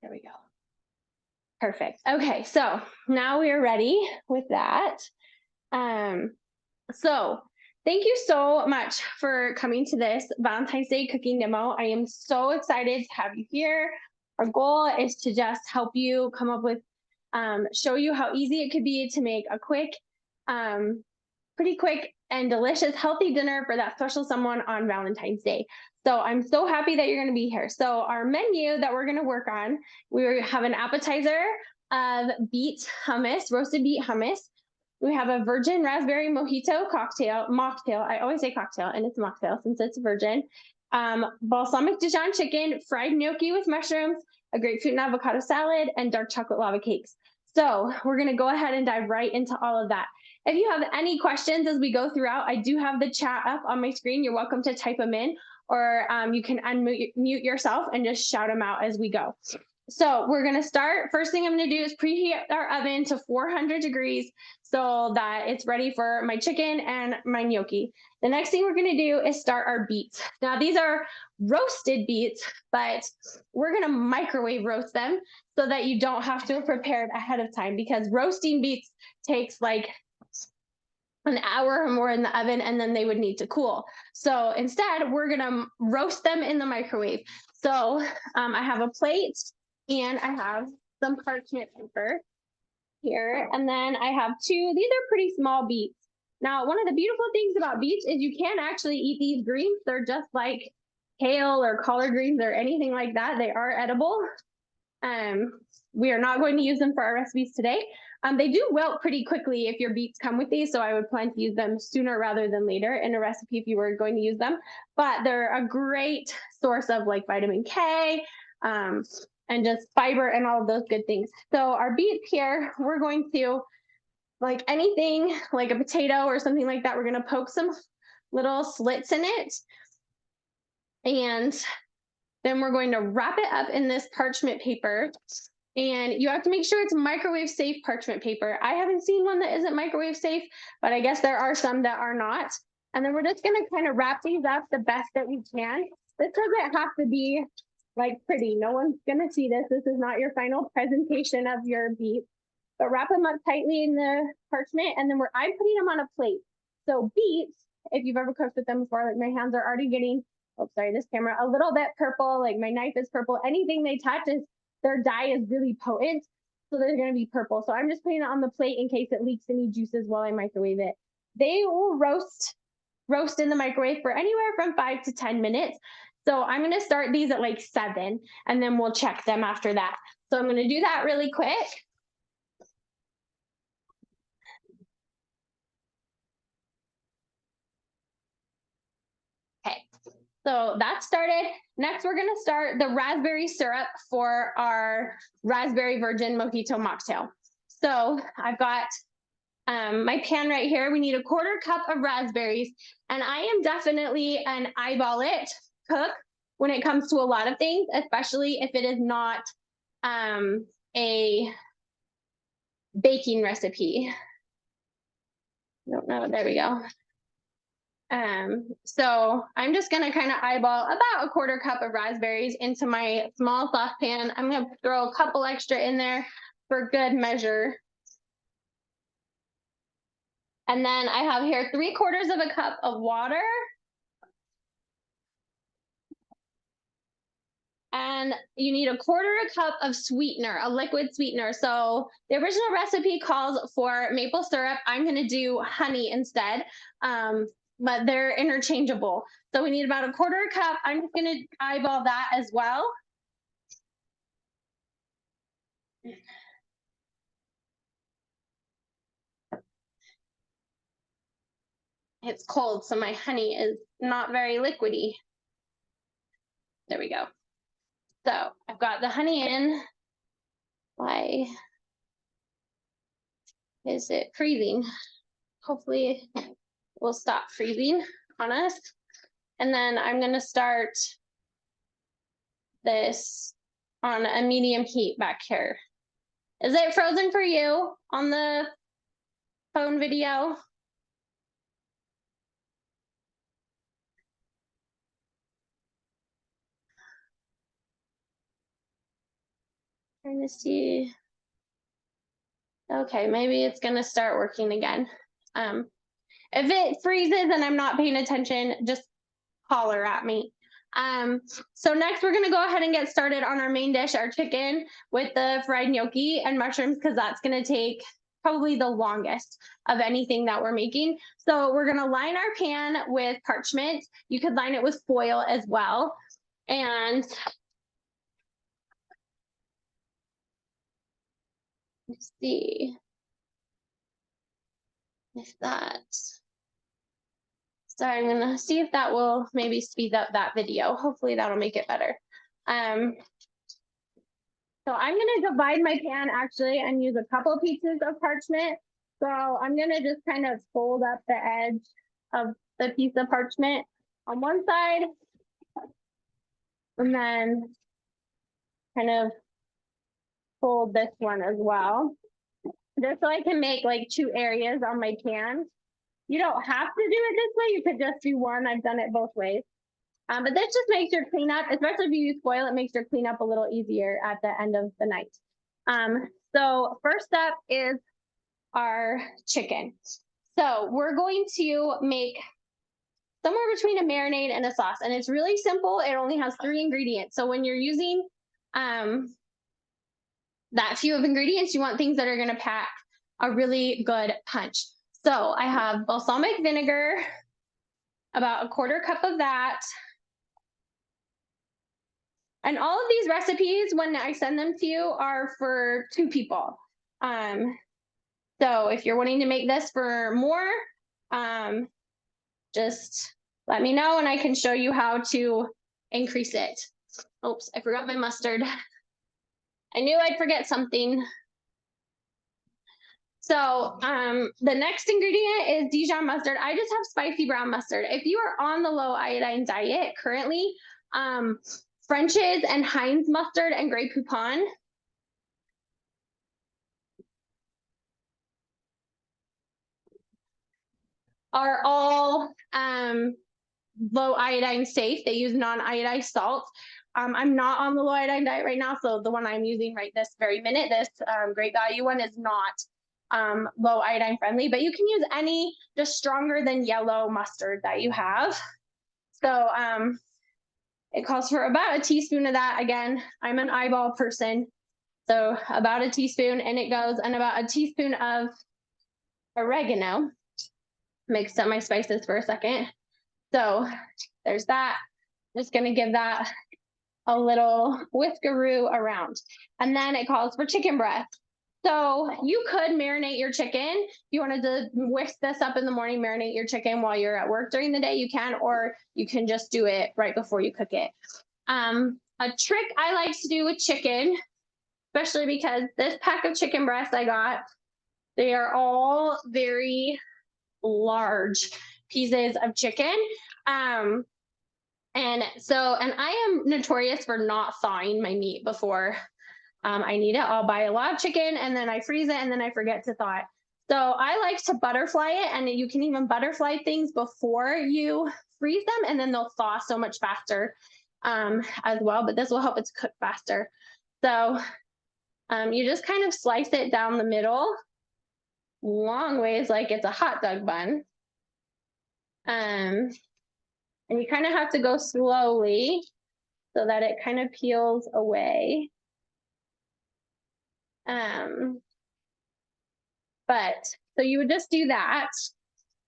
There we go. Perfect. Okay, so now we are ready with that. So thank you so much for coming to this Valentine's Day cooking demo. I am so excited to have you here. Our goal is to just help you come up with, show you how easy it could be to make a quick, pretty quick and delicious, healthy dinner for that special someone on Valentine's Day. So I'm so happy that you're going to be here. So our menu that we're going to work on, we have an appetizer of beet hummus, roasted beet hummus. We have a virgin raspberry mojito mocktail. I always say cocktail, and it's mocktail since it's virgin. Balsamic Dijon chicken, fried gnocchi with mushrooms, a grapefruit and avocado salad, and dark chocolate lava cakes. So we're going to go ahead and dive right into all of that. If you have any questions as we go throughout, I do have the chat up on my screen. You're welcome to type them in, or you can unmute yourself and just shout them out as we go. So we're going to start. First thing I'm going to do is preheat our oven to 400 degrees so that it's ready for my chicken and my gnocchi. The next thing we're going to do is start our beets. Now, these are roasted beets, but we're going to microwave roast them so that you don't have to prepare it ahead of time, because roasting beets takes like an hour or more in the oven, and then they would need to cool. So instead, we're going to roast them in the microwave. So I have a plate, and I have some parchment paper here. And then I have these are pretty small beets. Now, one of the beautiful things about beets is you can actually eat these greens. They're just like kale or collard greens or anything like that. They are edible. We are not going to use them for our recipes today. They do wilt pretty quickly if your beets come with these, so I would plan to use them sooner rather than later in a recipe if you were going to use them. But they're a great source of like vitamin K, and just fiber and all of those good things. So our beets here, we're going to, like anything like a potato or something like that, we're going to poke some little slits in it. And then we're going to wrap it up in this parchment paper. And you have to make sure it's microwave safe parchment paper. I haven't seen one that isn't microwave safe, but I guess there are some that are not. And then we're just going to kind of wrap these up the best that we can. This doesn't have to be like pretty. No one's going to see this. This is not your final presentation of your beets. But wrap them up tightly in the parchment, and then I'm putting them on a plate. So beets, if you've ever cooked with them before, like my hands are already getting, oh, sorry, this camera, a little bit purple, like my knife is purple. Anything they touch their dye is really potent, so they're going to be purple. So I'm just putting it on the plate in case it leaks any juices while I microwave it. They will roast in the microwave for anywhere from 5 to 10 minutes. So I'm going to start these at like 7, and then we'll check them after that. So I'm going to do that really quick. Okay, so that started. Next, we're going to start the raspberry syrup for our raspberry virgin mojito mocktail. So I've got my pan right here. We need 1/4 cup of raspberries, and I am definitely an eyeball it cook when it comes to a lot of things, especially if it is not a baking recipe. No, there we go. So I'm just going to kind of eyeball about 1/4 cup of raspberries into my small saucepan. I'm going to throw a couple extra in there for good measure. And then I have here 3/4 cup of water. And you need 1/4 cup of sweetener, a liquid sweetener. So the original recipe calls for maple syrup. I'm going to do honey instead. But they're interchangeable. So we need about 1/4 cup. I'm just going to eyeball that as well. It's cold, so my honey is not very liquidy. There we go. So I've got the honey in. Why is it freezing? Hopefully it will stop freezing on us. And then I'm going to start this on a medium heat back here. Is it frozen for you on the phone video? Trying to see. Okay, maybe it's gonna start working again. If it freezes and I'm not paying attention, just holler at me. So next we're gonna go ahead and get started on our main dish, our chicken with the fried gnocchi and mushrooms, because that's gonna take probably the longest of anything that we're making. So we're gonna line our pan with parchment. You could line it with foil as well. And let's see if that, sorry, I'm gonna see if that will maybe speed up that video. Hopefully that'll make it better. So I'm gonna divide my pan actually and use a couple pieces of parchment. So I'm gonna just kind of fold up the edge of the piece of parchment on one side, and then kind of fold this one as well, just so I can make like two areas on my pan. You don't have to do it this way. You could just do one. I've done it both ways. But this just makes your cleanup, especially if you use foil, it makes your cleanup a little easier at the end of the night. So first up is our chicken. So we're going to make somewhere between a marinade and a sauce, and it's really simple. It only has 3 ingredients. So when you're using that few of ingredients, you want things that are going to pack a really good punch. So I have balsamic vinegar, about a 1/4 cup of that. And all of these recipes, when I send them to you, are for 2 people. So if you're wanting to make this for more, just let me know and I can show you how to increase it. Oops, I forgot my mustard. I knew I'd forget something. So the next ingredient is Dijon mustard. I just have spicy brown mustard. If you are on the low iodine diet currently, French's and Heinz mustard and Grey Poupon are all low iodine safe. They use non-iodized salt. I'm not on the low iodine diet right now, so the one I'm using right this very minute, this Great Value one, is not low iodine friendly, but you can use any just stronger than yellow mustard that you have. So it calls for about a teaspoon of that. Again, I'm an eyeball person, so about a teaspoon, and it goes, and about a teaspoon of oregano. Mix up my spices for a second. So there's that. Just gonna give that a little whiskeroo around. And then it calls for chicken breast. So you could marinate your chicken. If you wanted to whisk this up in the morning, marinate your chicken while you're at work during the day, you can, or you can just do it right before you cook it. A trick I like to do with chicken, especially because this pack of chicken breasts I got, they are all very large pieces of chicken. And I am notorious for not thawing my meat before I need it. I'll buy a lot of chicken and then I freeze it and then I forget to thaw it. So I like to butterfly it, and you can even butterfly things before you freeze them, and then they'll thaw so much faster as well. But this will help it cook faster. So you just kind of slice it down the middle, long ways like it's a hot dog bun. And you kind of have to go slowly so that it kind of peels away. But so you would just do that,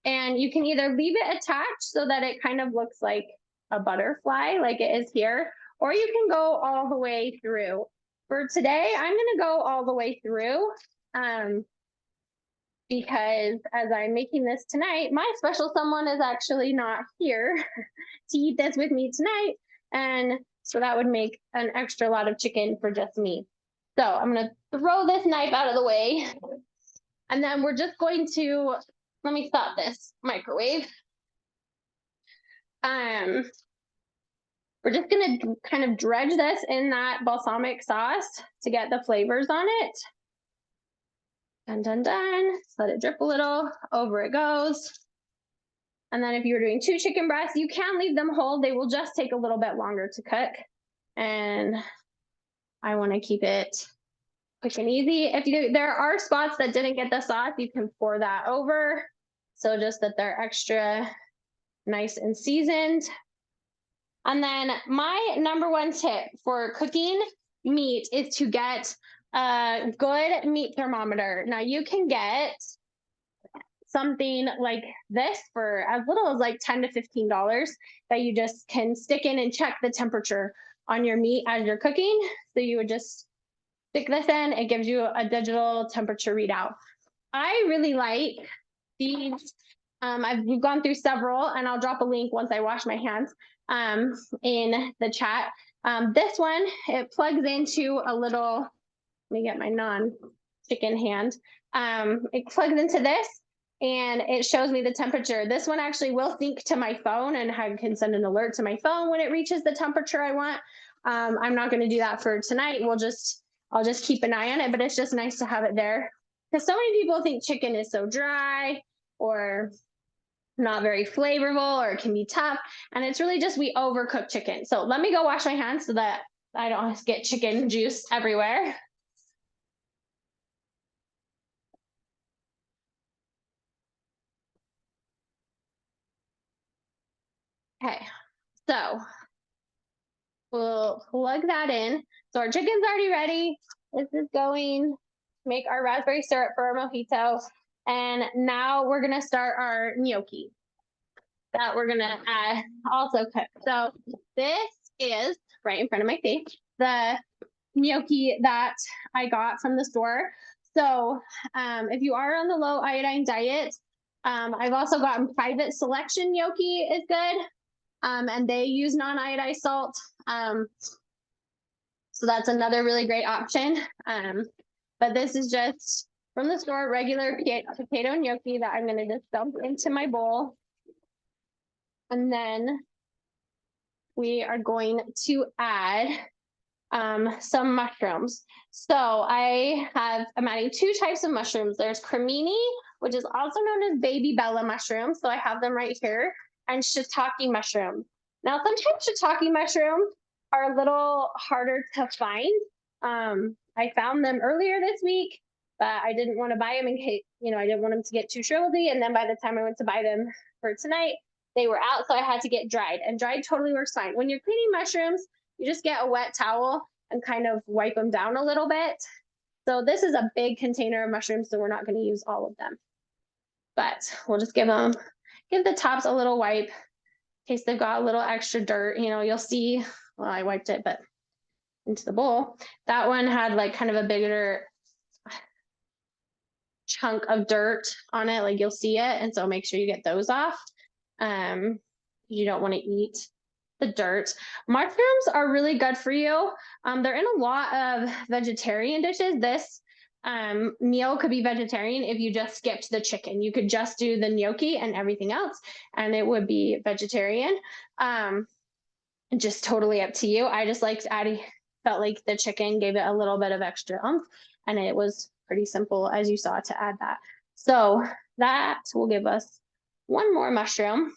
and you can either leave it attached so that it kind of looks like a butterfly, like it is here, or you can go all the way through. For today, I'm going to go all the way through. Because as I'm making this tonight, my special someone is actually not here to eat this with me tonight. And so that would make an extra lot of chicken for just me. So I'm going to throw this knife out of the way. And then we're just going to, let me stop this microwave. We're just going to kind of dredge this in that balsamic sauce to get the flavors on it. Dun, dun, dun. Just let it drip a little. Over it goes. And then if you're doing 2 chicken breasts, you can leave them whole. They will just take a little bit longer to cook. And I want to keep it quick and easy. There are spots that didn't get the sauce, you can pour that over. So just that they're extra nice and seasoned. And then my number one tip for cooking meat is to get a good meat thermometer. Now you can get something like this for as little as like $10 to $15 that you just can stick in and check the temperature on your meat as you're cooking. So you would just stick this in, it gives you a digital temperature readout. I really like these. We've gone through several, and I'll drop a link once I wash my hands in the chat. This one, it plugs into a little, let me get my non-chicken hand. It plugs into this, and it shows me the temperature. This one actually will sync to my phone, and I can send an alert to my phone when it reaches the temperature I want. I'm not going to do that for tonight. I'll just keep an eye on it, but it's just nice to have it there. Because so many people think chicken is so dry or not very flavorful, or it can be tough. And it's really just we overcook chicken. So let me go wash my hands so that I don't get chicken juice everywhere. Okay, so we'll plug that in. So our chicken's already ready. This is going to make our raspberry syrup for our mojito. And now we're gonna start our gnocchi that we're gonna also cook. So this is right in front of my face, the gnocchi that I got from the store. So if you are on the low iodine diet, I've also gotten Private Selection gnocchi is good. And they use non-iodized salt. So that's another really great option. But this is just from the store, regular potato gnocchi that I'm gonna just dump into my bowl. And then we are going to add some mushrooms. So I'm adding two types of mushrooms. There's cremini, which is also known as baby bella mushrooms. So I have them right here, and shiitake mushrooms. Now, sometimes shiitake mushrooms are a little harder to find. I found them earlier this week, but I didn't want to buy them in case, I didn't want them to get too shrivelly. And then by the time I went to buy them for tonight, they were out. So I had to get dried, and dried totally works fine. When you're cleaning mushrooms, you just get a wet towel and kind of wipe them down a little bit. So this is a big container of mushrooms, so we're not going to use all of them. But we'll just give the tops a little wipe in case they've got a little extra dirt. You'll see, well, I wiped it, but into the bowl. That one had like kind of a bigger chunk of dirt on it, like you'll see it. And so make sure you get those off. You don't want to eat the dirt. Mushrooms are really good for you. They're in a lot of vegetarian dishes. This meal could be vegetarian if you just skipped the chicken. You could just do the gnocchi and everything else, and it would be vegetarian. Just totally up to you. I just felt like the chicken gave it a little bit of extra oomph, and it was pretty simple, as you saw, to add that. So that will give us one more mushroom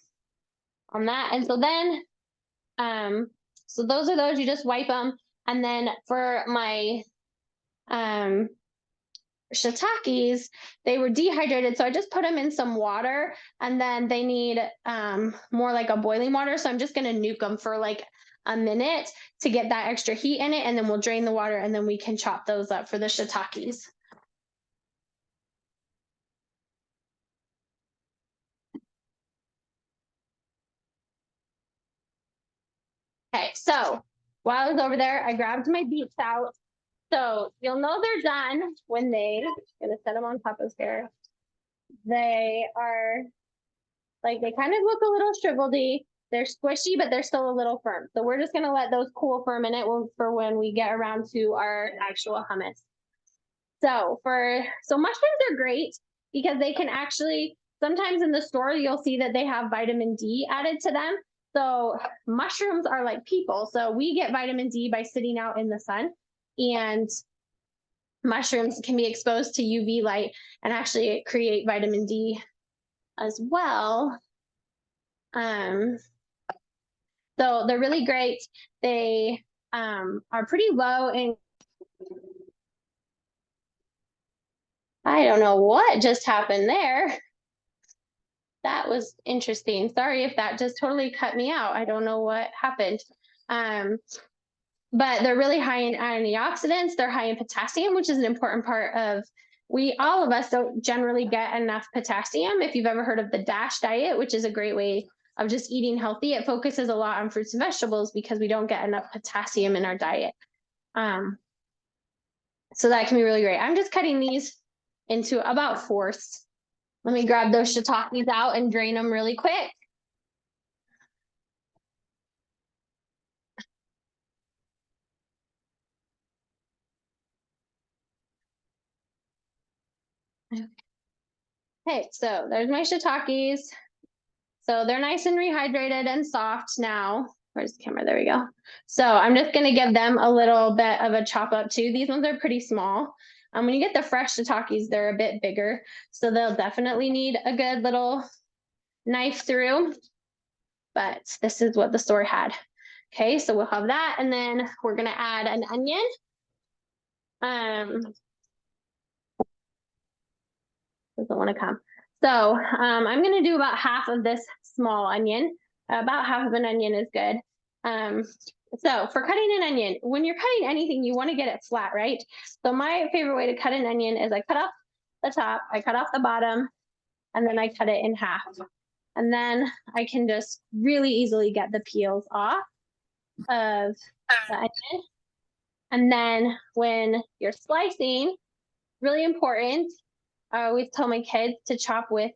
on that. And so then so those are those, you just wipe them. And then for my shiitakes, they were dehydrated, so I just put them in some water, and then they need more like a boiling water. So I'm just gonna nuke them for like a minute to get that extra heat in it, and then we'll drain the water, and then we can chop those up for the shiitakes. Okay, so while I was over there, I grabbed my beets out. So you'll know they're done when I'm gonna set them on Papa's hair. They are like, they kind of look a little shriveledy. They're squishy, but they're still a little firm. So we're just gonna let those cool for a minute for when we get around to our actual hummus. So mushrooms are great because they can actually, sometimes in the store, you'll see that they have vitamin D added to them. So mushrooms are like people. So we get vitamin D by sitting out in the sun, and mushrooms can be exposed to UV light and actually create vitamin D as well. So they're really great. They are pretty low in I don't know what just happened there. That was interesting. Sorry if that just totally cut me out. I don't know what happened. Um, but they're really high in antioxidants. They're high in potassium, which is an important part of, all of us don't generally get enough potassium. If you've ever heard of the DASH diet, which is a great way of just eating healthy, it focuses a lot on fruits and vegetables because we don't get enough potassium in our diet. So that can be really great. I'm just cutting these into about fourths. Let me grab those shiitakes out and drain them really quick. Okay, so there's my shiitakes. So they're nice and rehydrated and soft now. Where's the camera? There we go. So I'm just gonna give them a little bit of a chop up too. These ones are pretty small. When you get the fresh shiitakes, they're a bit bigger. So they'll definitely need a good little knife through. But this is what the store had. Okay, so we'll have that. And then we're gonna add an onion. Doesn't want to come. So I'm going to do about half of this small onion. About half of an onion is good. So for cutting an onion, when you're cutting anything, you want to get it flat, right? So my favorite way to cut an onion is I cut off the top, I cut off the bottom, and then I cut it in half. And then I can just really easily get the peels off of the onion. And then when you're slicing, really important, I always tell my kids to chop with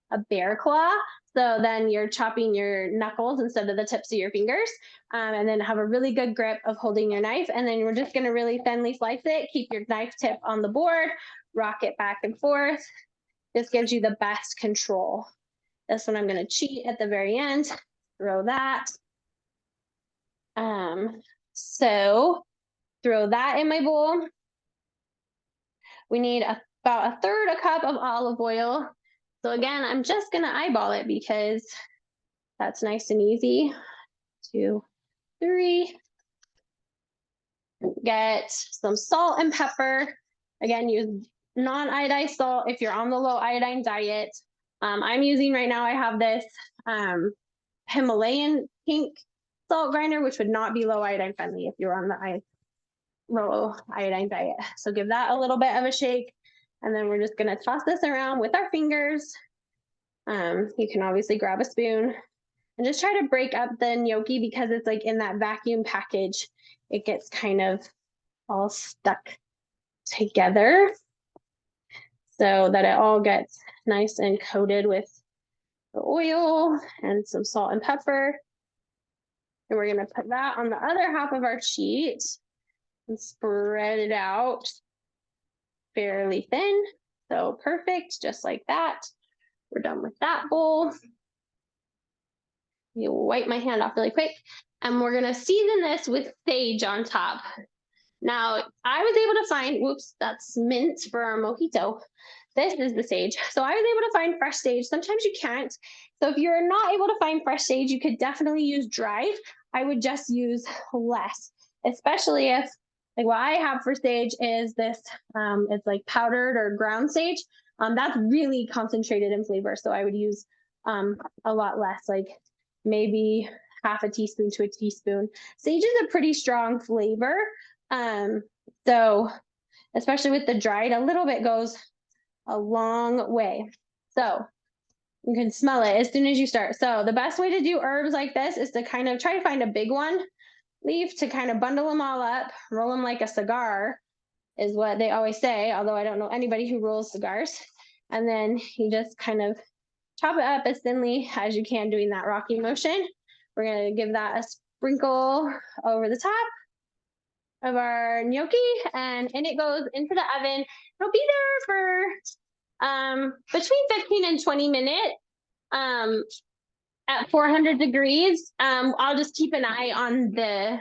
a bear claw. So then you're chopping your knuckles instead of the tips of your fingers, and then have a really good grip of holding your knife. And then we're just going to really thinly slice it. Keep your knife tip on the board, rock it back and forth. This gives you the best control. This one I'm going to cheat at the very end. Throw that. So throw that in my bowl. We need about a third a cup of olive oil. So again, I'm just gonna eyeball it because that's nice and easy. 2, 3. Get some salt and pepper. Again, use non-iodized salt if you're on the low iodine diet. I'm using right now, I have this Himalayan pink salt grinder, which would not be low iodine friendly if you're on the low iodine diet. So give that a little bit of a shake. And then we're just gonna toss this around with our fingers. You can obviously grab a spoon and just try to break up the gnocchi because it's like in that vacuum package, it gets kind of all stuck together so that it all gets nice and coated with the oil and some salt and pepper. And we're gonna put that on the other half of our sheet and spread it out fairly thin. So perfect, just like that. We're done with that bowl. You wipe my hand off really quick. And we're gonna season this with sage on top. Now, I was able to find, whoops, that's mint for our mojito. This is the sage. So I was able to find fresh sage. Sometimes you can't. So if you're not able to find fresh sage, you could definitely use dried. I would just use less, especially if, like what I have for sage is this, it's like powdered or ground sage. That's really concentrated in flavor. So I would use a lot less, like maybe half a teaspoon to a teaspoon. Sage is a pretty strong flavor. So especially with the dried, a little bit goes a long way. So you can smell it as soon as you start. So the best way to do herbs like this is to kind of try to find a big one leaf to kind of bundle them all up, roll them like a cigar is what they always say, although I don't know anybody who rolls cigars. And then you just kind of chop it up as thinly as you can doing that rocking motion. We're going to give that a sprinkle over the top of our gnocchi, and it goes into the oven. It'll be there for between 15 and 20 minutes at 400 degrees. I'll just keep an eye on the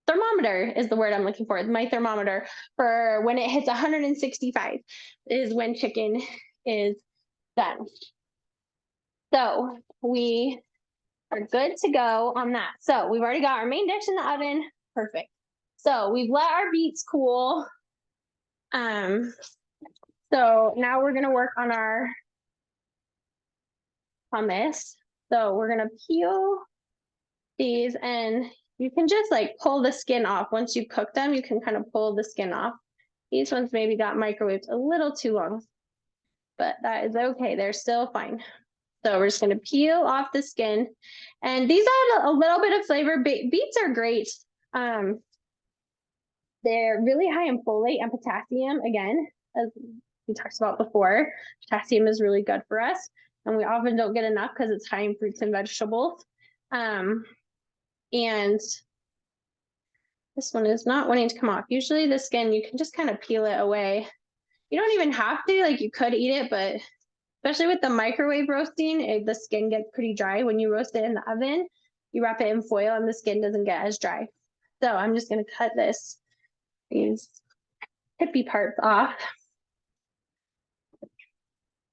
thermometer is the word I'm looking for. My thermometer for when it hits 165 is when chicken is done. So we are good to go on that. So we've already got our main dish in the oven. Perfect. So we've let our beets cool. So now we're gonna work on our hummus. So we're gonna peel these, and you can just like pull the skin off. Once you cook them, you can kind of pull the skin off. These ones maybe got microwaved a little too long, but that is okay. They're still fine. So we're just gonna peel off the skin. And these add a little bit of flavor. Beets are great. They're really high in folate and potassium, again, as we talked about before. Potassium is really good for us, and we often don't get enough because it's high in fruits and vegetables. And this one is not wanting to come off. Usually the skin, you can just kind of peel it away. You don't even have to, like you could eat it, but especially with the microwave roasting, the skin gets pretty dry. When you roast it in the oven, you wrap it in foil and the skin doesn't get as dry. So I'm just gonna cut these hippie parts off.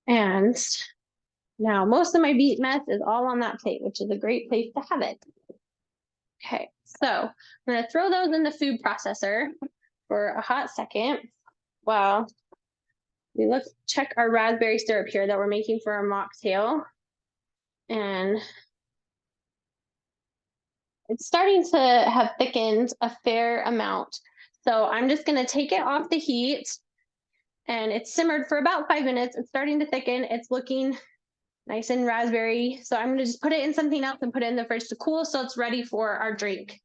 And now most of my beet mess is all on that plate, which is a great place to have it. Okay, so I'm gonna throw those in the food processor for a hot second while we check our raspberry syrup here that we're making for our mocktail. And it's starting to have thickened a fair amount. So I'm just gonna take it off the heat, and it's simmered for about 5 minutes. It's starting to thicken. It's looking nice and raspberry. So I'm gonna just put it in something else and put it in the fridge to cool so it's ready for our drink.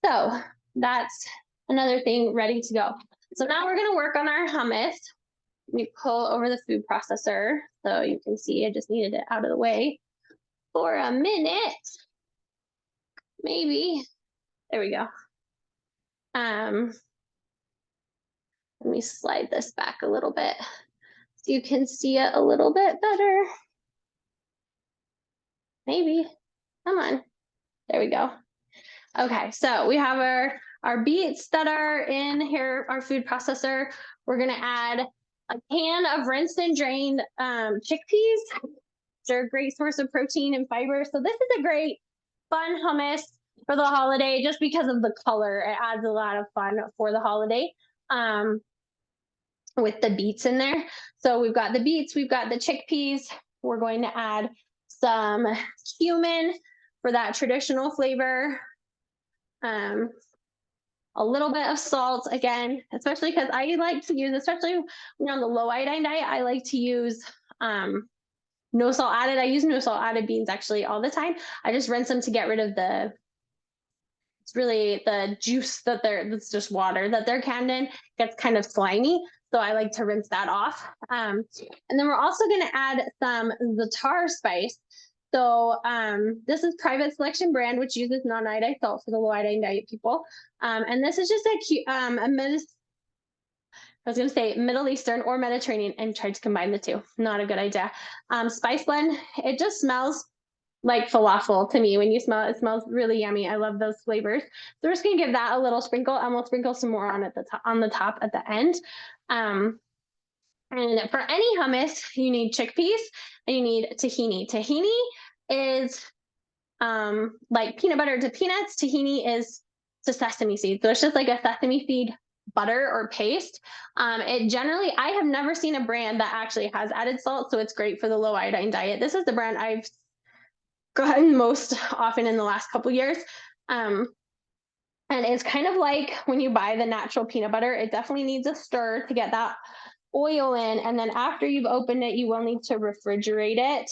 So that's another thing ready to go. So now we're gonna work on our hummus. Let me pull over the food processor so you can see I just needed it out of the way for a minute. Maybe. There we go. Let me slide this back a little bit so you can see it a little bit better. Maybe. Come on. There we go. Okay, so we have our beets that are in here, our food processor. We're gonna add a can of rinsed and drained chickpeas. They're a great source of protein and fiber. So this is a great fun hummus for the holiday just because of the color. It adds a lot of fun for the holiday with the beets in there. So we've got the beets, we've got the chickpeas. We're going to add some cumin for that traditional flavor. A little bit of salt again, especially because I like to use, especially when you're on the low iodine diet, I like to use no salt added. I use no salt added beans actually all the time. I just rinse them to get rid of it's really the juice that's just water that they're canned in gets kind of slimy. So I like to rinse that off. And then we're also going to add some za'atar spice. So this is Private Selection brand, which uses non-iodized salt for the low iodine diet people. And this is just I was going to say Middle Eastern or Mediterranean and tried to combine the two. Not a good idea. Spice blend, it just smells like falafel to me. When you smell it, it smells really yummy. I love those flavors. So we're just going to give that a little sprinkle, and we'll sprinkle some more on the top at the end. And for any hummus, you need chickpeas and you need tahini. Tahini is like peanut butter to peanuts. Tahini is to sesame seeds. So it's just like a sesame seed butter or paste. I have never seen a brand that actually has added salt, so it's great for the low iodine diet. This is the brand I've gotten most often in the last couple years. And it's kind of like when you buy the natural peanut butter, it definitely needs a stir to get that oil in. And then after you've opened it, you will need to refrigerate it.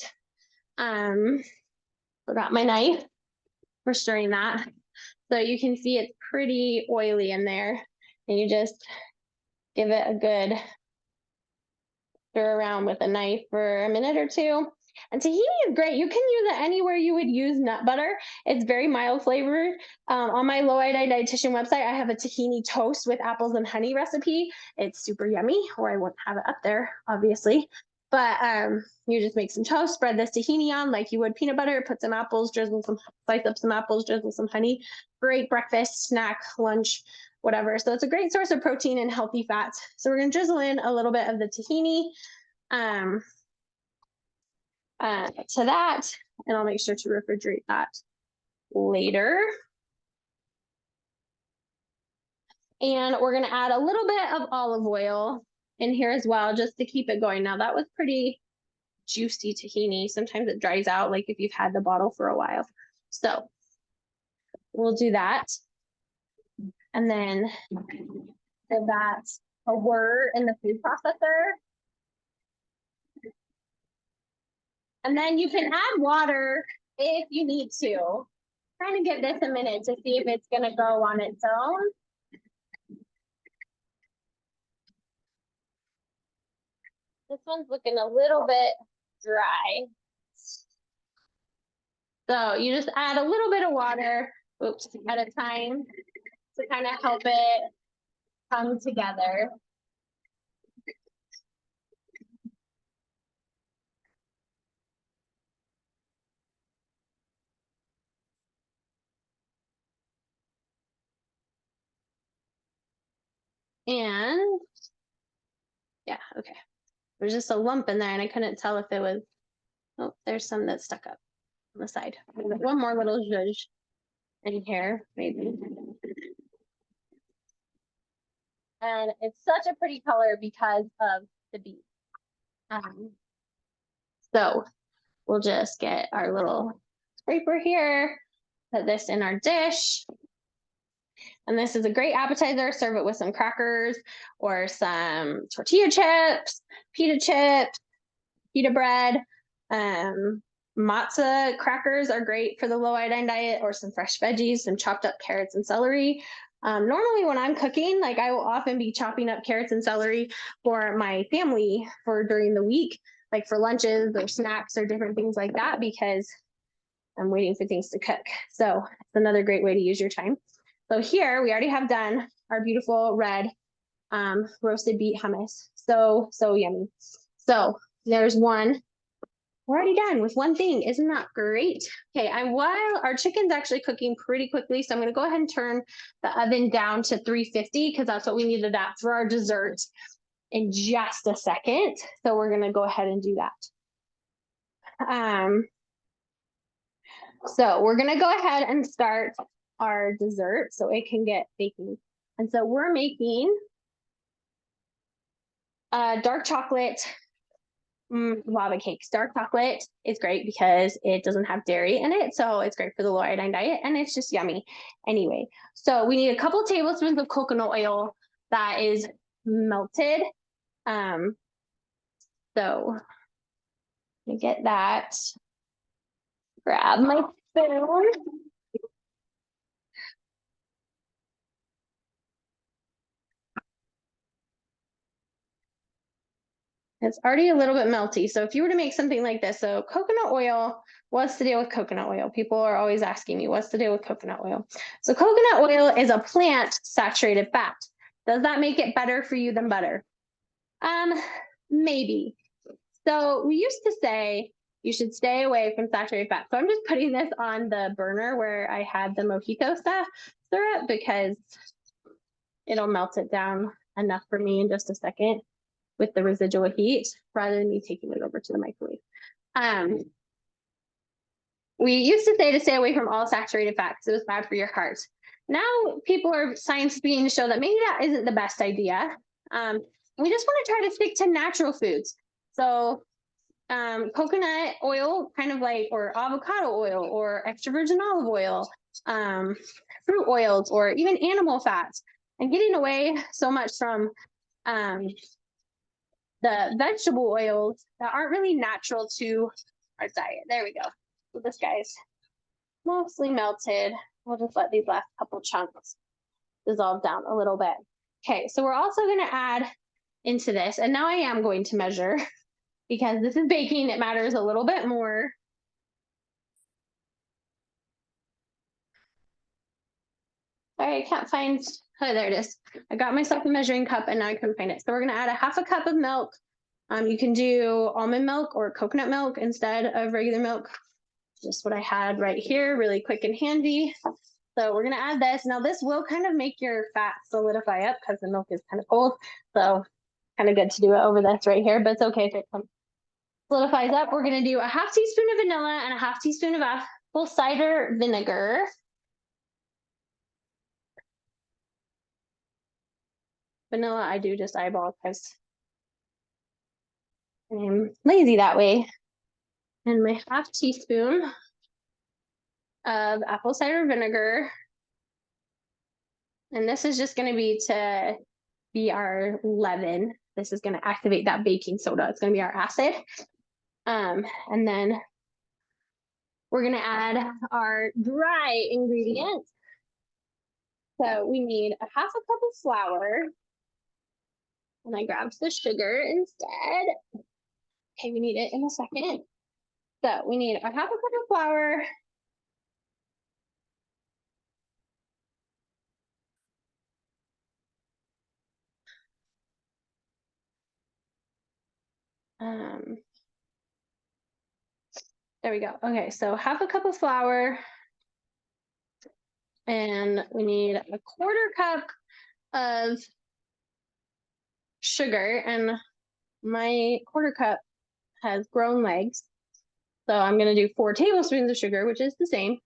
Forgot my knife for stirring that. So you can see it's pretty oily in there. And you just give it a good stir around with a knife for a minute or two. And tahini is great. You can use it anywhere you would use nut butter. It's very mild flavored. On my low iodine dietitian website, I have a tahini toast with apples and honey recipe. It's super yummy, or I wouldn't have it up there, obviously. But you just make some toast, spread this tahini on like you would peanut butter, put some apples, slice up some apples, drizzle some honey. Great breakfast, snack, lunch, whatever. So it's a great source of protein and healthy fats. So we're going to drizzle in a little bit of the tahini to that, and I'll make sure to refrigerate that later. And we're gonna add a little bit of olive oil in here as well, just to keep it going. Now that was pretty juicy tahini. Sometimes it dries out, like if you've had the bottle for a while. So we'll do that. And then give that a whir in the food processor. And then you can add water if you need to. Kind of give this a minute to see if it's gonna go on its own. This one's looking a little bit dry. So you just add a little bit of water, at a time to kind of help it come together. And yeah, okay. There's just a lump in there and I couldn't tell if it was, oh, there's some that stuck up on the side. One more little zhuzh in here, maybe. And it's such a pretty color because of the beet. So we'll just get our little scraper here, put this in our dish. And this is a great appetizer. Serve it with some crackers or some tortilla chips, pita bread. Matzah crackers are great for the low iodine diet, or some fresh veggies, some chopped up carrots and celery. Normally when I'm cooking, like I will often be chopping up carrots and celery for my family for during the week, like for lunches or snacks or different things like that, because I'm waiting for things to cook. So it's another great way to use your time. So here we already have done our beautiful red roasted beet hummus. So yummy. So there's one. We're already done with one thing. Isn't that great? Okay, while our chicken's actually cooking pretty quickly, so I'm going to go ahead and turn the oven down to 350 because that's what we needed that for our dessert in just a second. So we're going to go ahead and do that. So we're going to go ahead and start our dessert so it can get baking. And so we're making dark chocolate lava cakes. Dark chocolate is great because it doesn't have dairy in it, so it's great for the low iodine diet, and it's just yummy anyway. So we need a couple tablespoons of coconut oil that is melted. So I get that. Grab my spoon. It's already a little bit melty. So if you were to make something like this, so coconut oil, what's the deal with coconut oil? People are always asking me, what's the deal with coconut oil? So coconut oil is a plant saturated fat. Does that make it better for you than butter? Maybe. So we used to say you should stay away from saturated fat. So I'm just putting this on the burner where I had the mojito syrup because it'll melt it down enough for me in just a second with the residual heat rather than me taking it over to the microwave. We used to say to stay away from all saturated fat because it was bad for your heart. Now people are science beginning to show that maybe that isn't the best idea. We just want to try to stick to natural foods. So coconut oil, kind of like, or avocado oil, or extra virgin olive oil, fruit oils, or even animal fats, and getting away so much from the vegetable oils that aren't really natural to our diet. There we go. So this guy's mostly melted. We'll just let these last couple chunks dissolve down a little bit. Okay, so we're also going to add into this, and now I am going to measure because this is baking, it matters a little bit more. Sorry, I can't find, oh, there it is. I got myself a measuring cup and now I couldn't find it. So we're gonna add a half a cup of milk. You can do almond milk or coconut milk instead of regular milk. Just what I had right here, really quick and handy. So we're gonna add this. Now this will kind of make your fat solidify up because the milk is kind of cold. So kind of good to do it over this right here, but it's okay if it solidifies up. We're gonna do a half teaspoon of vanilla and a half teaspoon of apple cider vinegar. vanilla I do just eyeball because I'm lazy that way. And my half teaspoon of apple cider vinegar. And this is just going to be our leaven. This is going to activate that baking soda. It's going to be our acid. And then we're going to add our dry ingredients. So we need a half a cup of flour. And I grabbed the sugar instead. Okay, we need it in a second. So we need a half a cup of flour. There we go. Okay, so half a cup of flour. And we need a quarter cup of sugar. And my quarter cup has grown legs. So I'm going to do 4 tablespoons of sugar, which is the same.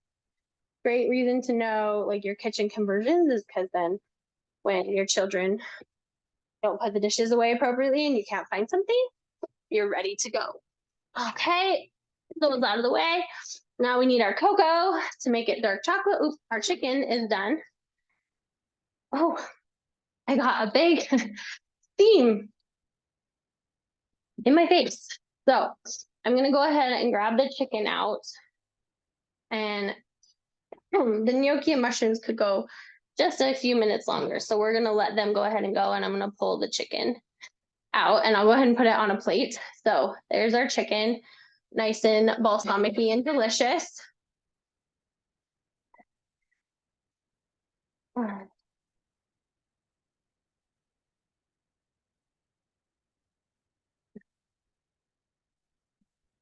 Great reason to know like your kitchen conversions is because then when your children don't put the dishes away appropriately and you can't find something, you're ready to go. Okay, those out of the way. Now we need our cocoa to make it dark chocolate. Oops, our chicken is done. Oh, I got a big steam in my face. So I'm going to go ahead and grab the chicken out. And the gnocchi and mushrooms could go just a few minutes longer. So we're going to let them go ahead and go. And I'm going to pull the chicken out. And I'll go ahead and put it on a plate. So there's our chicken. Nice and balsamic-y and delicious.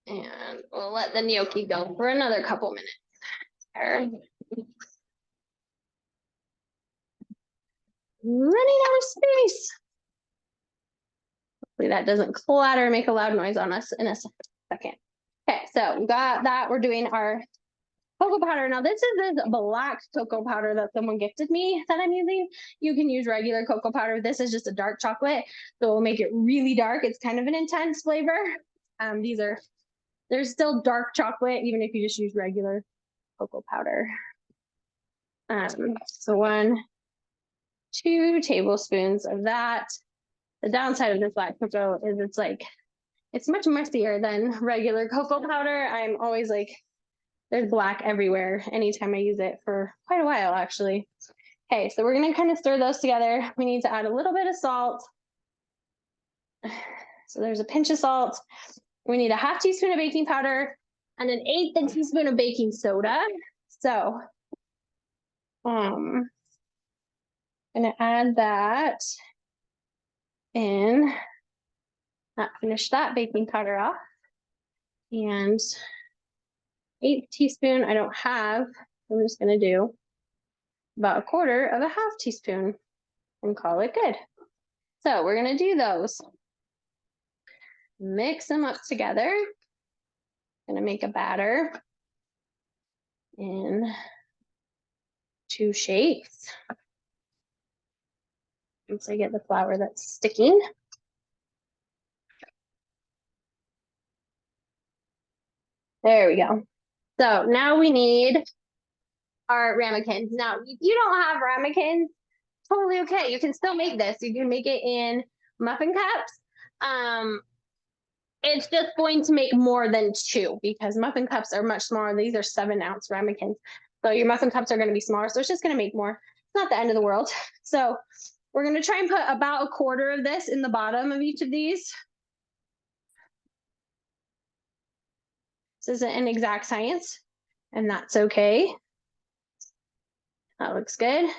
And we'll let the gnocchi go for another couple minutes. There. Running out of space. Hopefully that doesn't clatter, make a loud noise on us in a second. Okay, so we got that. We're doing our cocoa powder. Now this is this black cocoa powder that someone gifted me that I'm using. You can use regular cocoa powder. This is just a dark chocolate, so it'll make it really dark. It's kind of an intense flavor. There's still dark chocolate, even if you just use regular cocoa powder. So 2 tablespoons of that. The downside of this black cocoa is it's much messier than regular cocoa powder. I'm always like, there's black everywhere anytime I use it for quite a while, actually. Okay, so we're gonna kind of stir those together. We need to add a little bit of salt. So there's a pinch of salt. We need a half teaspoon of baking powder and an 1/8 teaspoon of baking soda. So I'm gonna add that in. Not finish that baking powder off. And 1/8 teaspoon I don't have. I'm just gonna do about 1/4 of a half teaspoon and call it good. So we're gonna do those. Mix them up together. Gonna make a batter in 2 shapes. Once I get the flour that's sticking. There we go. So now we need our ramekins. Now, if you don't have ramekins, totally okay. You can still make this. You can make it in muffin cups. It's just going to make more than 2 because muffin cups are much smaller. These are 7-ounce ramekins. So your muffin cups are going to be smaller. So it's just going to make more. It's not the end of the world. So we're going to try and put about 1/4 of this in the bottom of each of these. This isn't an exact science, and that's okay. That looks good.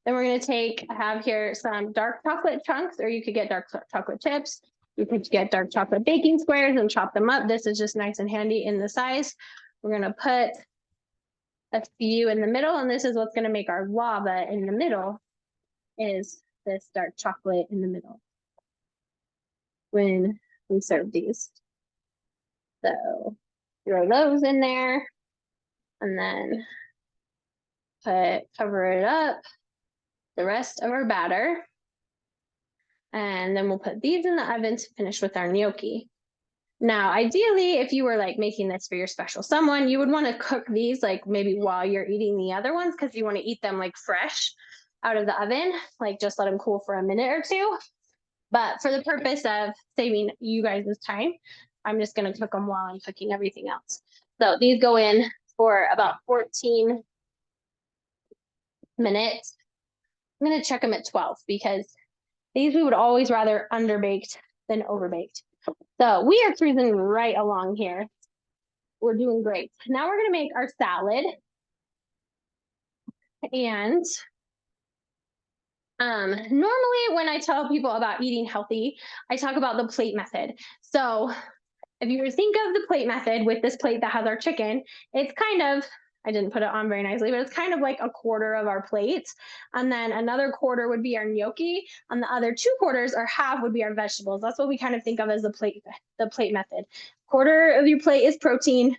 Then we're going to have here some dark chocolate chunks, or you could get dark chocolate chips. You could get dark chocolate baking squares and chop them up. This is just nice and handy in the size. We're going to put a few in the middle, and this is what's going to make our lava in the middle, is this dark chocolate in the middle when we serve these. So throw those in there, and then cover it up, the rest of our batter. And then we'll put these in the oven to finish with our gnocchi. Now, ideally, if you were like making this for your special someone, you would want to cook these like maybe while you're eating the other ones because you want to eat them like fresh out of the oven, like just let them cool for a minute or two. But for the purpose of saving you guys' time, I'm just going to cook them while I'm cooking everything else. So these go in for about 14 minutes. I'm going to check them at 12 because these we would always rather underbaked than overbaked. So we are cruising right along here. We're doing great. Now we're going to make our salad. And normally when I tell people about eating healthy, I talk about the plate method. So if you think of the plate method with this plate that has our chicken, it's kind of, I didn't put it on very nicely, but it's kind of like a quarter of our plate. And then another quarter would be our gnocchi. And the other 2/4 or half would be our vegetables. That's what we kind of think of as the plate method. Quarter of your plate is protein.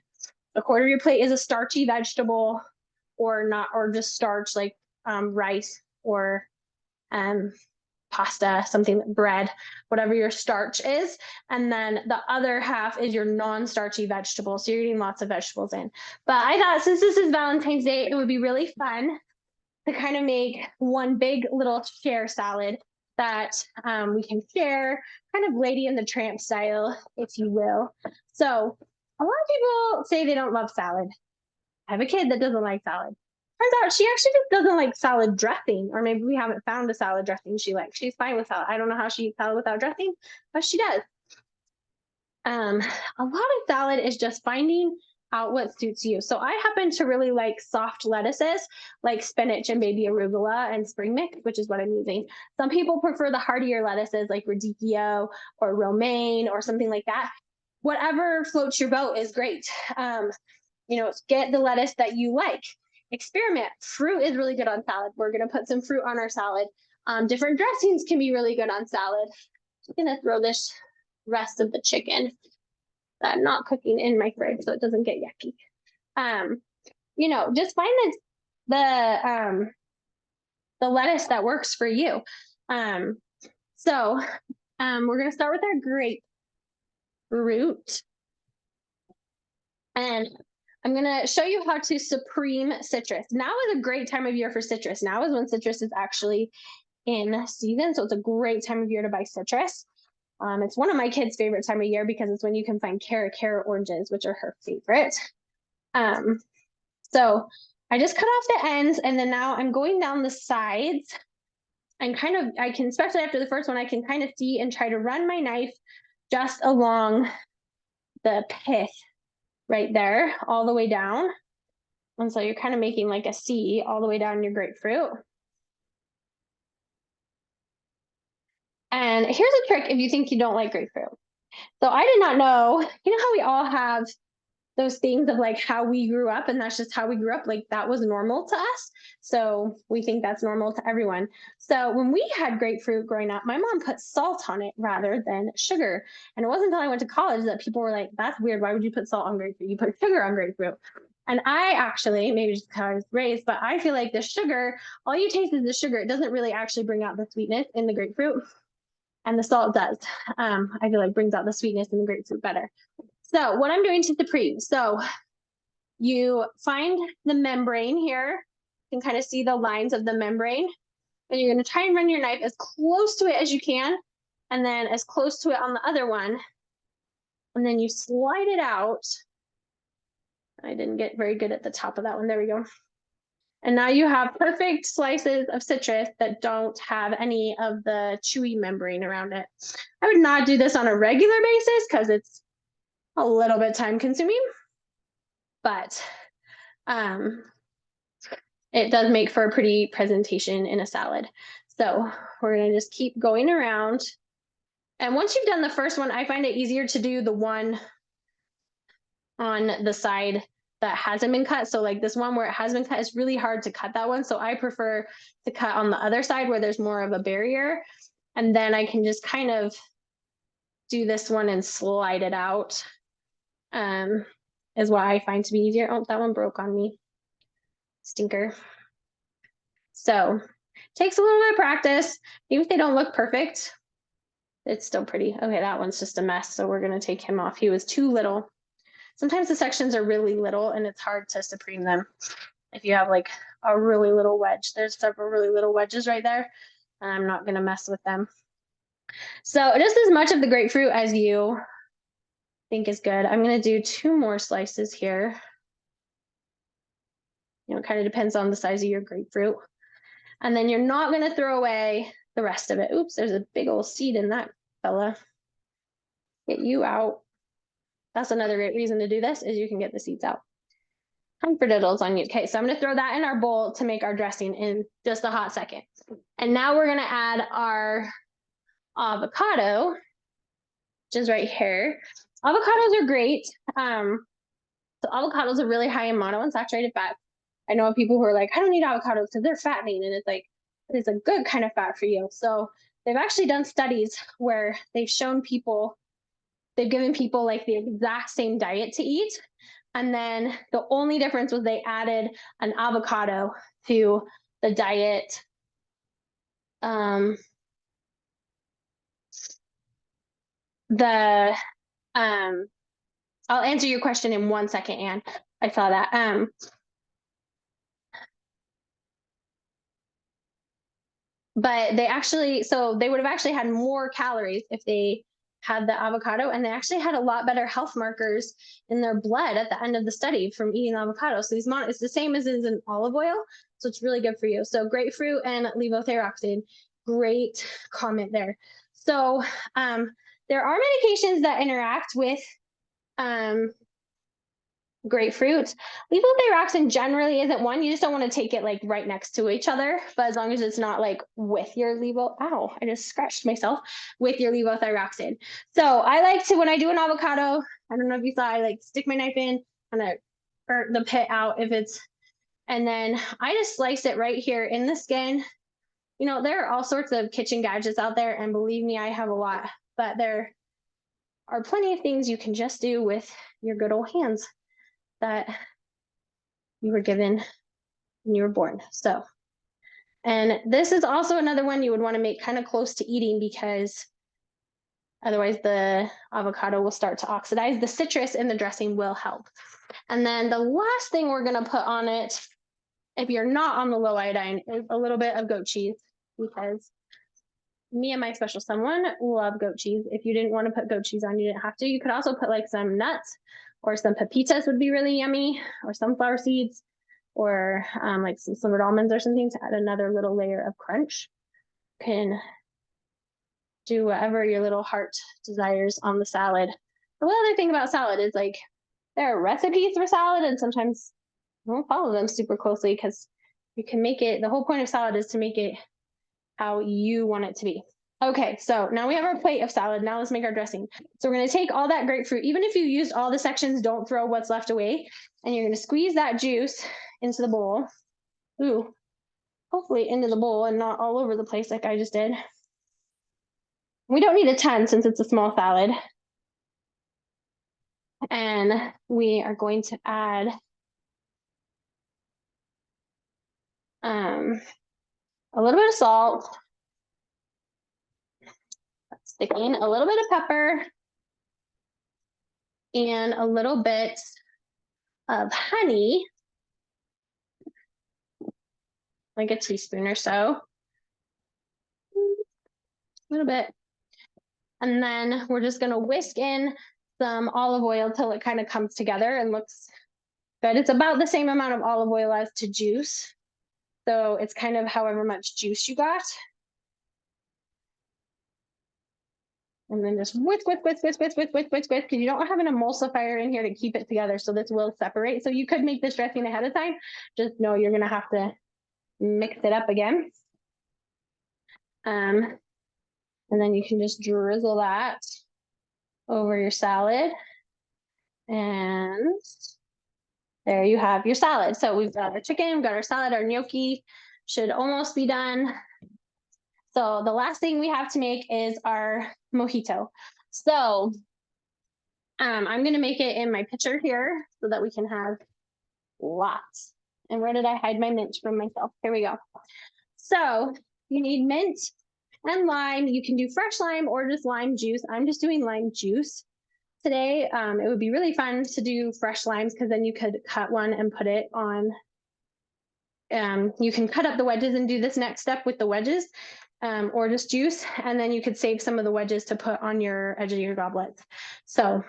A quarter of your plate is a starchy vegetable or not, or just starch like rice or um, pasta, something bread, whatever your starch is. And then the other half is your non-starchy vegetables. So you're eating lots of vegetables in. But I thought since this is Valentine's Day, it would be really fun to kind of make one big little share salad that we can share, kind of Lady and the Tramp style, if you will. So a lot of people say they don't love salad. I have a kid that doesn't like salad. Turns out she actually just doesn't like salad dressing, or maybe we haven't found a salad dressing she likes. She's fine with salad. I don't know how she eats salad without dressing, but she does. A lot of salad is just finding out what suits you. So I happen to really like soft lettuces, like spinach and baby arugula and spring mix, which is what I'm using. Some people prefer the heartier lettuces like radicchio or romaine or something like that. Whatever floats your boat is great. Get the lettuce that you like. Experiment. Fruit is really good on salad. We're going to put some fruit on our salad. Different dressings can be really good on salad. I'm going to throw this rest of the chicken that I'm not cooking in my fridge so it doesn't get yucky. Just find the lettuce that works for you. So we're going to start with our grapefruit. And I'm going to show you how to supreme citrus. Now is a great time of year for citrus. Now is when citrus is actually in season. So it's a great time of year to buy citrus. It's one of my kids' favorite time of year because it's when you can find Cara oranges, which are her favorite. So I just cut off the ends and then now I'm going down the sides and I can, especially after the first one, I can kind of see and try to run my knife just along the pith right there, all the way down. And so you're kind of making like a C all the way down your grapefruit. And here's a trick if you think you don't like grapefruit. So I did not know, how we all have those things of like how we grew up and that's just how we grew up, like that was normal to us, so we think that's normal to everyone. So when we had grapefruit growing up, my mom put salt on it rather than sugar, and it wasn't until I went to college that people were like, that's weird, why would you put salt on grapefruit, you put sugar on grapefruit. And I actually, maybe just how I was raised, but I feel like the sugar, all you taste is the sugar, it doesn't really actually bring out the sweetness in the grapefruit, and the salt does. I feel like brings out the sweetness in the grapefruit better. So what I'm doing to supreme, so you find the membrane here. You can kind of see the lines of the membrane. And you're going to try and run your knife as close to it as you can, and then as close to it on the other one. And then you slide it out. I didn't get very good at the top of that one. There we go. And now you have perfect slices of citrus that don't have any of the chewy membrane around it. I would not do this on a regular basis because it's a little bit time consuming, but it does make for a pretty presentation in a salad. So we're going to just keep going around. And once you've done the first one, I find it easier to do the one on the side that hasn't been cut. So like this one where it has been cut, it's really hard to cut that one. So I prefer to cut on the other side where there's more of a barrier. And then I can just kind of do this one and slide it out. Is what I find to be easier. Oh, that one broke on me. Stinker. So takes a little bit of practice, even if they don't look perfect. It's still pretty. Okay, that one's just a mess, so we're gonna take him off. He was too little. Sometimes the sections are really little and it's hard to supreme them. If you have like a really little wedge, there's several really little wedges right there, and I'm not gonna mess with them. So just as much of the grapefruit as you think is good. I'm gonna do 2 more slices here. You know, it kind of depends on the size of your grapefruit. And then you're not gonna throw away the rest of it. Oops, there's a big old seed in that fella. Get you out. That's another great reason to do this, is you can get the seeds out. Comfortdiddles on you. Okay, so I'm gonna throw that in our bowl to make our dressing in just a hot second. And now we're gonna add our avocado, which is right here. Avocados are great. So avocados are really high in monounsaturated fat. I know people who are like, I don't need avocados because they're fattening, and it's like, it's a good kind of fat for you. So they've actually done studies where they've shown people, they've given people like the exact same diet to eat. And then the only difference was they added an avocado to the diet. I'll answer your question in 1 second, Anne. I saw that. But they actually, so they would have actually had more calories if they had the avocado, and they actually had a lot better health markers in their blood at the end of the study from eating avocado. So it's the same as is in olive oil, so it's really good for you. So grapefruit and levothyroxine, great comment there. So there are medications that interact with grapefruit. Levothyroxine generally isn't one. You just don't want to take it like right next to each other. But as long as it's not like with your ow, I just scratched myself, with your levothyroxine. So I like to, when I do an avocado, I don't know if you saw, I like stick my knife in and I burn the pit out if it's, and then I just slice it right here in the skin. You know, there are all sorts of kitchen gadgets out there, and believe me, I have a lot, but there are plenty of things you can just do with your good old hands that you were given when you were born. So, and this is also another one you would want to make kind of close to eating, because otherwise the avocado will start to oxidize. The citrus in the dressing will help. And then the last thing we're going to put on it, if you're not on the low iodine, is a little bit of goat cheese, because me and my special someone love goat cheese. If you didn't want to put goat cheese on, you didn't have to. You could also put like some nuts, or some pepitas would be really yummy, or sunflower seeds, or like some slimmered almonds or something to add another little layer of crunch. You can do whatever your little heart desires on the salad. The one other thing about salad is like there are recipes for salad, and sometimes you won't follow them super closely, because you can make it, the whole point of salad is to make it how you want it to be. Okay, so now we have our plate of salad. Now let's make our dressing. So we're going to take all that grapefruit. Even if you used all the sections, don't throw what's left away. And you're going to squeeze that juice into the bowl. Ooh, hopefully into the bowl and not all over the place like I just did. We don't need a ton since it's a small salad. And we are going to add a little bit of salt. Sticking a little bit of pepper and a little bit of honey, like a teaspoon or so, a little bit. And then we're just going to whisk in some olive oil till it kind of comes together and looks good. It's about the same amount of olive oil as to juice. So it's kind of however much juice you got. And then just whisk, because you don't have an emulsifier in here to keep it together. So this will separate. So you could make this dressing ahead of time. Just know you're going to have to mix it up again. And then you can just drizzle that over your salad. And there you have your salad. So we've got our chicken, we've got our salad, our gnocchi should almost be done. So the last thing we have to make is our mojito. So I'm going to make it in my pitcher here so that we can have lots. And where did I hide my mint from myself? Here we go. So you need mint. and lime. You can do fresh lime or just lime juice. I'm just doing lime juice today. It would be really fun to do fresh limes because then you could cut one and put it on. You can cut up the wedges and do this next step with the wedges, or just juice, and then you could save some of the wedges to put on your edge of your goblets. So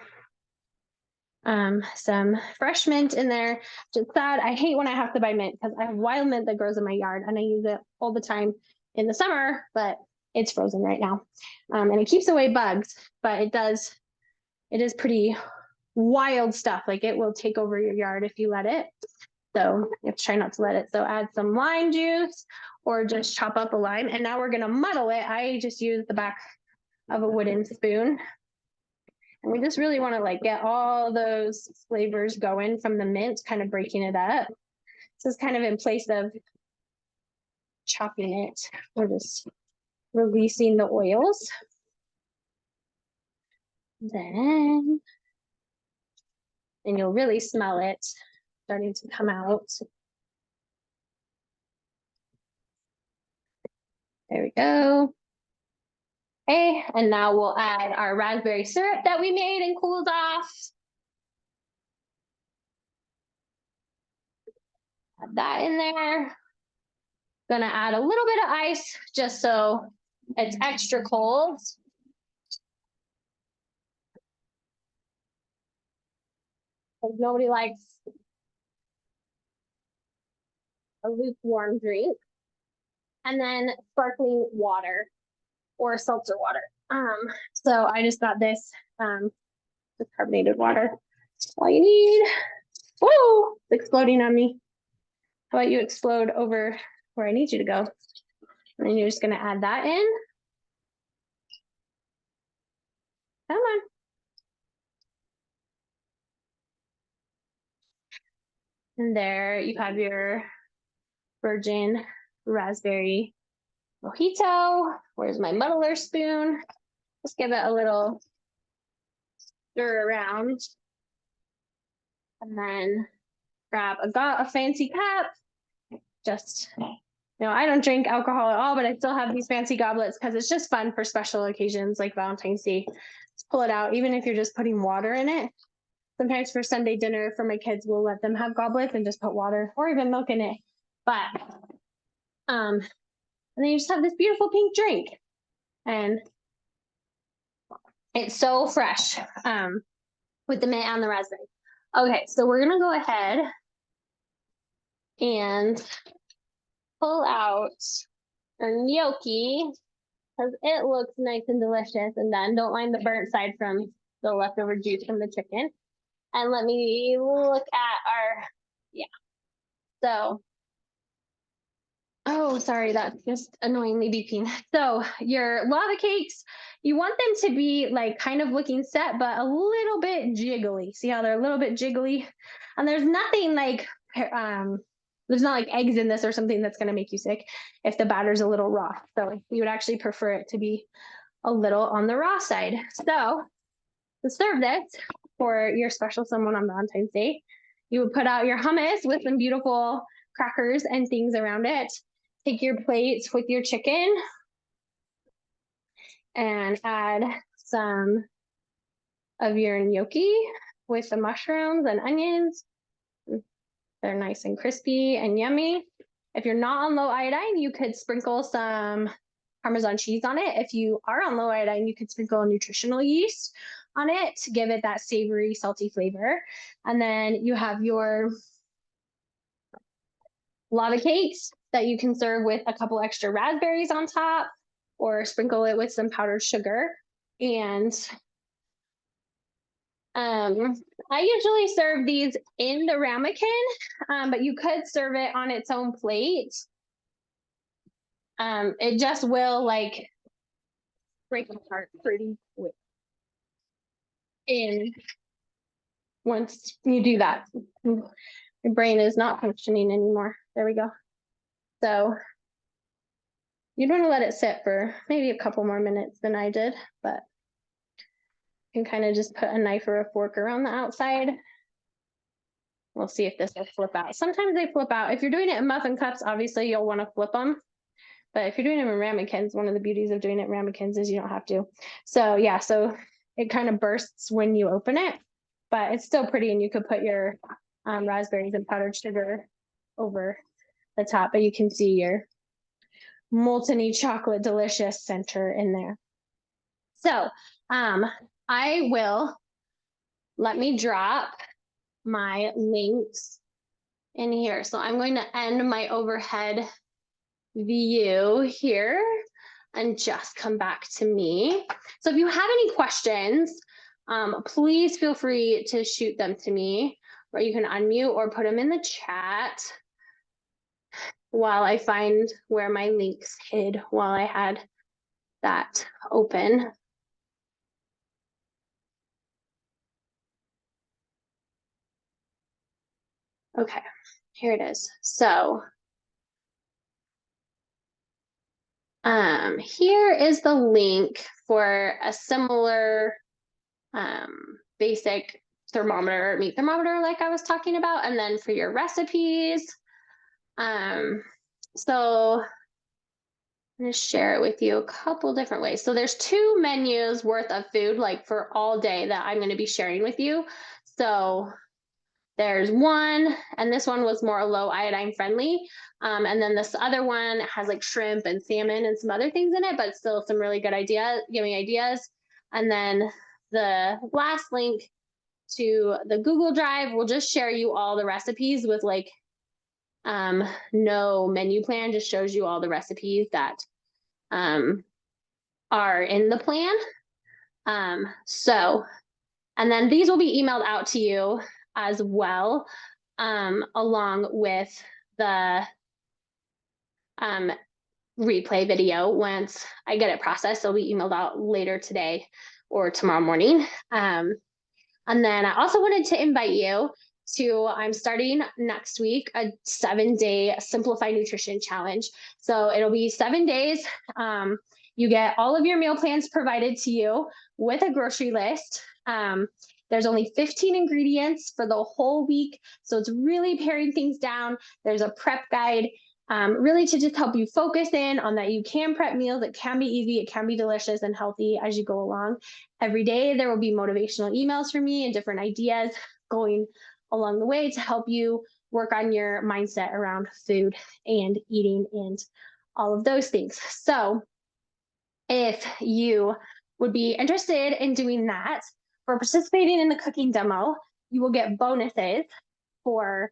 some fresh mint in there. Just sad. I hate when I have to buy mint because I have wild mint that grows in my yard and I use it all the time in the summer, but it's frozen right now. And it keeps away bugs, but it is pretty wild stuff. Like it will take over your yard if you let it. So you have to try not to let it. So add some lime juice or just chop up a lime. And now we're going to muddle it. I just use the back of a wooden spoon. And we just really want to like get all those flavors going from the mint, kind of breaking it up. This is kind of in place of chopping it. We're just releasing the oils. And you'll really smell it starting to come out. There we go. Okay, and now we'll add our raspberry syrup that we made and cooled off. Add that in there. Gonna add a little bit of ice just so it's extra cold. Because nobody likes a lukewarm drink. And then sparkling water or seltzer water. So I just got this carbonated water. That's all you need. Whoa, it's exploding on me. How about you explode over where I need you to go? And then you're just gonna add that in. Come on. And there you have your virgin raspberry mojito. Where's my muddler spoon? Just give it a little stir around. And then grab a fancy cup. Just, I don't drink alcohol at all, but I still have these fancy goblets because it's just fun for special occasions like Valentine's Day. Just pull it out, even if you're just putting water in it. Sometimes for Sunday dinner for my kids, we'll let them have goblets and just put water or even milk in it. But, and then you just have this beautiful pink drink. And it's so fresh with the mint and the raspberry. Okay, so we're gonna go ahead and pull out our gnocchi because it looks nice and delicious. And then don't mind the burnt side from the leftover juice from the chicken. And let me look at so, oh, sorry, that's just annoyingly beeping. So your lava cakes, you want them to be like kind of looking set, but a little bit jiggly. See how they're a little bit jiggly? And there's nothing like, there's not like eggs in this or something that's going to make you sick if the batter's a little raw. So you would actually prefer it to be a little on the raw side. So to serve this for your special someone on Valentine's Day, you would put out your hummus with some beautiful crackers and things around it. Take your plates with your chicken and add some of your gnocchi with the mushrooms and onions. They're nice and crispy and yummy. If you're not on low iodine, you could sprinkle some Parmesan cheese on it. If you are on low iodine, you could sprinkle nutritional yeast on it to give it that savory, salty flavor. And then you have your lava cakes that you can serve with a couple extra raspberries on top or sprinkle it with some powdered sugar. And I usually serve these in the ramekin, but you could serve it on its own plate. It just will like break apart pretty quick once you do that. Your brain is not functioning anymore. There we go. So you'd want to let it sit for maybe a couple more minutes than I did, but you can kind of just put a knife or a fork around the outside. We'll see if this will flip out. Sometimes they flip out. If you're doing it in muffin cups, obviously you'll want to flip them. But if you're doing them in ramekins, one of the beauties of doing it in ramekins is you don't have to. So yeah, so it kind of bursts when you open it, but it's still pretty, and you could put your raspberries and powdered sugar over the top, but you can see your molten chocolate delicious center in there. So I will, let me drop my links in here. So I'm going to end my overhead view here and just come back to me. So if you have any questions, please feel free to shoot them to me, or you can unmute or put them in the chat while I find where my links hid while I had that open. Okay, here it is. So here is the link for a similar basic thermometer, meat thermometer like I was talking about, and then for your recipes. So I'm going to share it with you a couple different ways. So there's 2 menus worth of food, like for all day, that I'm going to be sharing with you. So there's one, and this one was more low iodine friendly. And then this other one has like shrimp and salmon and some other things in it, but still some really good yummy ideas. And then the last link to the Google Drive will just share you all the recipes with like no menu plan, just shows you all the recipes that are in the plan. So, and then these will be emailed out to you as well, along with the replay video. Once I get it processed, it'll be emailed out later today or tomorrow morning. And then I also wanted to invite you to, I'm starting next week a 7-day Simplify Nutrition Challenge. So it'll be 7 days. You get all of your meal plans provided to you with a grocery list. There's only 15 ingredients for the whole week. So it's really paring things down. There's a prep guide, really to just help you focus in on that you can prep meals. It can be easy, it can be delicious and healthy as you go along. Every day there will be motivational emails from me and different ideas going along the way to help you work on your mindset around food and eating and all of those things. So if you would be interested in doing that, for participating in the cooking demo, you will get bonuses for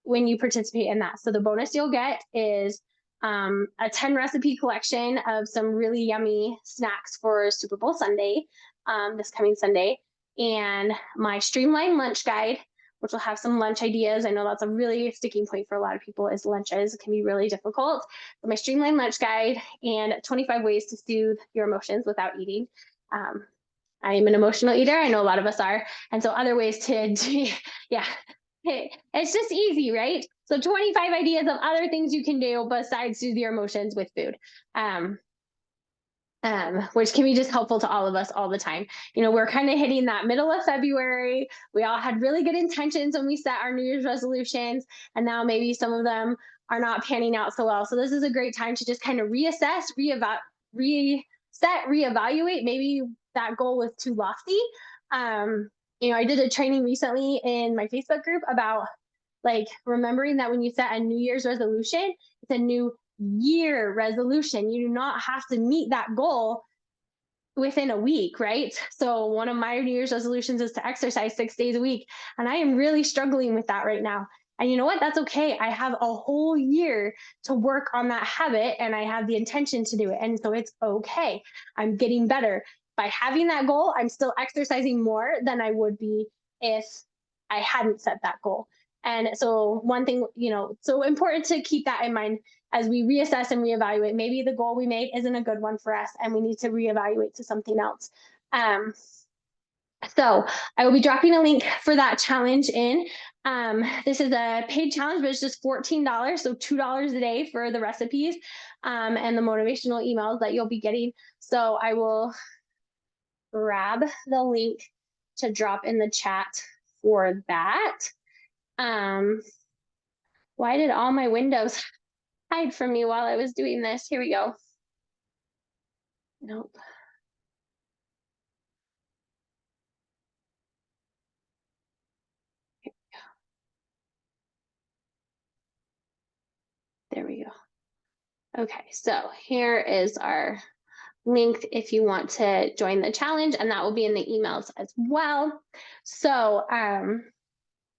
when you participate in that. So the bonus you'll get is a 10 recipe collection of some really yummy snacks for Super Bowl Sunday, this coming Sunday, and my streamlined lunch guide, which will have some lunch ideas. I know that's a really sticking point for a lot of people, is lunches. It can be really difficult. So my streamlined lunch guide and 25 ways to soothe your emotions without eating. I am an emotional eater. I know a lot of us are. And so other ways to do, yeah, it's just easy, right? So 25 ideas of other things you can do besides soothe your emotions with food. Which can be just helpful to all of us all the time. You know, we're kind of hitting that middle of February. We all had really good intentions when we set our New Year's resolutions, and now maybe some of them are not panning out so well. So this is a great time to just kind of reassess, reevaluate. Maybe that goal was too lofty. You know, I did a training recently in my Facebook group about like remembering that when you set a New Year's resolution, it's a new year resolution. You do not have to meet that goal within a week, right? So one of my New Year's resolutions is to exercise 6 days a week. And I am really struggling with that right now. And you know what? That's okay. I have a whole year to work on that habit, and I have the intention to do it. And so it's okay. I'm getting better. By having that goal, I'm still exercising more than I would be if I hadn't set that goal. And so one thing, you know, so important to keep that in mind as we reassess and reevaluate. Maybe the goal we made isn't a good one for us, and we need to reevaluate to something else. So I will be dropping a link for that challenge in. This is a paid challenge, but it's just $14, so $2 a day for the recipes and the motivational emails that you'll be getting. So I will grab the link to drop in the chat for that. Why did all my windows hide from me while I was doing this. Here we go. Nope. There we go. Okay, so here is our link if you want to join the challenge, and that will be in the emails as well. So,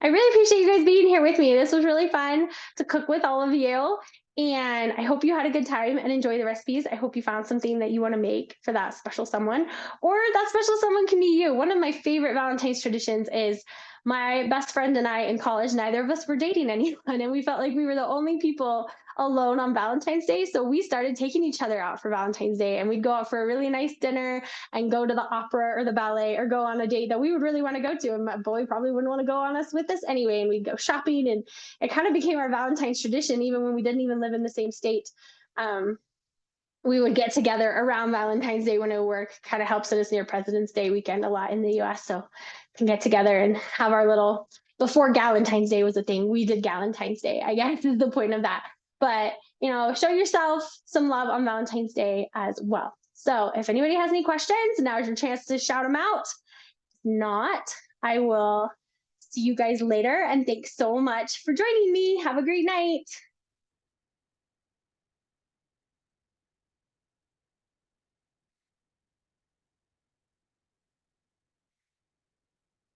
I really appreciate you guys being here with me. This was really fun to cook with all of you. And I hope you had a good time and enjoy the recipes. I hope you found something that you want to make for that special someone, or that special someone can be you. One of my favorite Valentine's traditions is my best friend and I in college, neither of us were dating anyone. And we felt like we were the only people alone on Valentine's Day. So we started taking each other out for Valentine's Day, and we'd go out for a really nice dinner and go to the opera or the ballet or go on a date that we would really want to go to. And my boy probably wouldn't want to go on us with us anyway. And we'd go shopping, and it kind of became our Valentine's tradition, even when we didn't even live in the same state. Um, we would get together around Valentine's Day when it would work. Kind of helps that it's near President's Day weekend a lot in the US. So can get together and have our little, before Galentine's Day was a thing, we did Galentine's Day, I guess is the point of that. But, show yourself some love on Valentine's Day as well. So if anybody has any questions, now's your chance to shout them out. If not, I will see you guys later. And thanks so much for joining me. Have a great night.